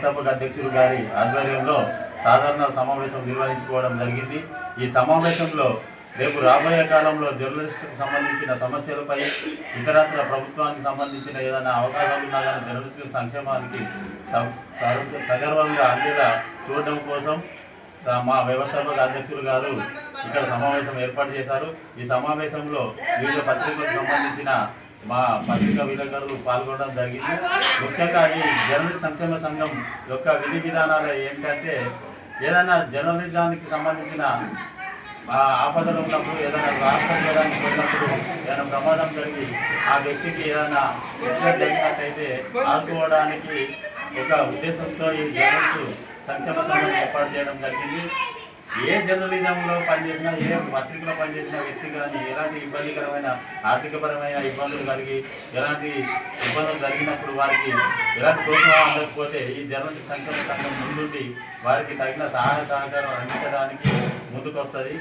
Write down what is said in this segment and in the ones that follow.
వ్యవస్థాపక అధ్యక్షులు గారి ఆధ్వర్యంలో సాధారణ సమావేశం నిర్వహించుకోవడం జరిగింది। ఈ సమావేశంలో రేపు రాబోయే కాలంలో జర్నలిస్టుకు సంబంధించిన సమస్యలపై ఇతరత్ర ప్రభుత్వానికి సంబంధించిన ఏదైనా అవకాశాలు ఉన్నా కానీ జర్నలిస్టుల సంక్షేమానికి సగర్వంగా అందేలా చూడడం కోసం మా వ్యవస్థాపక అధ్యక్షులు గారు ఇక్కడ సమావేశం ఏర్పాటు చేశారు। ఈ సమావేశంలో వివిధ పత్రికలకు సంబంధించిన మా పత్రికా విలేకరులు పాల్గొనడం జరిగింది। ముఖ్యంగా ఈ జర్నలిస్ట్ సంక్షేమ సంఘం యొక్క విధి విధానాలు ఏంటంటే ఏదైనా జర్నలిజానికి సంబంధించిన ఆపదలు ఉన్నప్పుడు ఏదైనా రాష్ట్రం చేయడానికి పోయినప్పుడు ఏదైనా ప్రమాదం జరిగి ఆ వ్యక్తికి ఏదైనా ఎక్సిడెంట్ జరిగినట్టయితే ఆదుకోవడానికి ఒక ఉద్దేశంతో ఈ జర్నలిస్ట్ సంక్షేమ సంఘం ఏర్పాటు చేయడం జరిగింది। ఏ జర్నలిజంలో పనిచేసినా ఏ పత్రికలో పనిచేసిన వ్యక్తి కానీ ఎలాంటి ఇబ్బందికరమైన ఆర్థికపరమైన ఇబ్బందులు కలిగి ఎలాంటి ఇబ్బందులు జరిగినప్పుడు వారికి ఎలాంటి ప్రోత్సాహం అందకపోతే ఈ జర్నలిస్ట్ సంక్షేమ సంఘం ముందుండి వారికి తగిన సహాయ సహకారం అందించడానికి ముందుకొస్తుంది।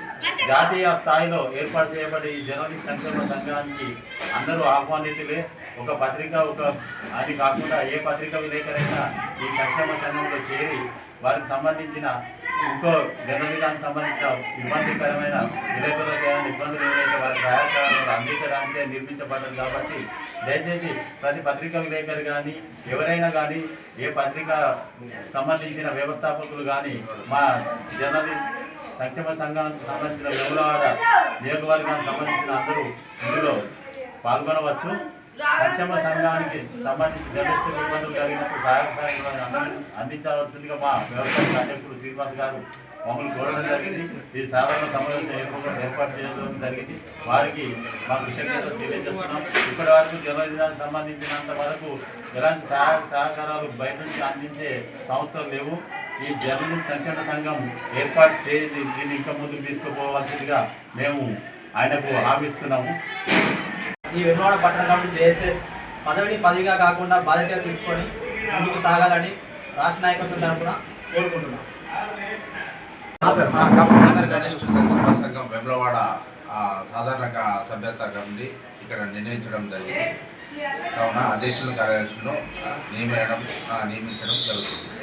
జాతీయ స్థాయిలో ఏర్పాటు చేయబడి ఈ జర్నలిస్ట్ సంక్షేమ సంఘానికి అందరూ ఆహ్వానితులే। ఒక పత్రిక అది కాకుండా ఏ పత్రిక విలేకరైనా ఈ సంక్షేమ సంఘంలో చేరి వారికి సంబంధించిన ఇంకో జర్నలిజానికి సంబంధించిన ఇబ్బందికరమైన విలేకరులకు ఏమైనా ఇబ్బందులు ఏవైతే వారి సహాయకాలను అందించడానికే నిర్మించబడ్డది కాబట్టి దయచేసి ప్రతి పత్రికా విలేకరు కానీ ఎవరైనా కానీ ఏ పత్రిక సంబంధించిన వ్యవస్థాపకులు కానీ మా జర్నలిస్ట్ సంక్షేమ సంఘానికి సంబంధించిన వేములవాడ నియోజకవర్గానికి సంబంధించిన అందరూ ఇందులో పాల్గొనవచ్చు। సంక్షేమ సంఘానికి సంబంధించి జర్నలిస్టులు ఇబ్బందులు కలిగినప్పుడు సహాయకాలను అందించవలసిందిగా మా వ్యవస్థాపక అధ్యక్షుడు శ్రీనివాస్ గారు మమ్మల్ని కోరడం జరిగింది। ఈ సాధారణ సమావేశం ఏర్పాటు చేయడం జరిగింది। వారికి మా కృతజ్ఞతలు తెలియజేస్తున్నాం। ఇప్పటి వరకు జర్నలిజానికి సంబంధించినంత వరకు ఎలాంటి సహకారాలు బయట నుంచి అందించే సంస్థలు లేవు। ఈ జర్నలిస్ట్ సంక్షేమ సంఘం ఏర్పాటు చేసి దీన్ని ఇంకా ముందుకు తీసుకుపోవాల్సిందిగా మేము ఆయనకు హామీస్తున్నాము। ఈ వేములవాడ పట్టణ కమిటీ జేఎస్ఎస్ పదవిగా కాకుండా బాధ్యత తీసుకొని ముందుకు సాగాలని రాష్ట్ర నాయకత్వం తరఫున కోరుకుంటున్నాం। గణేష్ సంక్షేమ సంఘం వేములవాడ సాధారణ సభ్యత కమిటీ ఇక్కడ నిర్ణయించడం జరిగింది కావున అధ్యక్షులు కార్యదర్శులను నియమించడం జరుగుతుంది।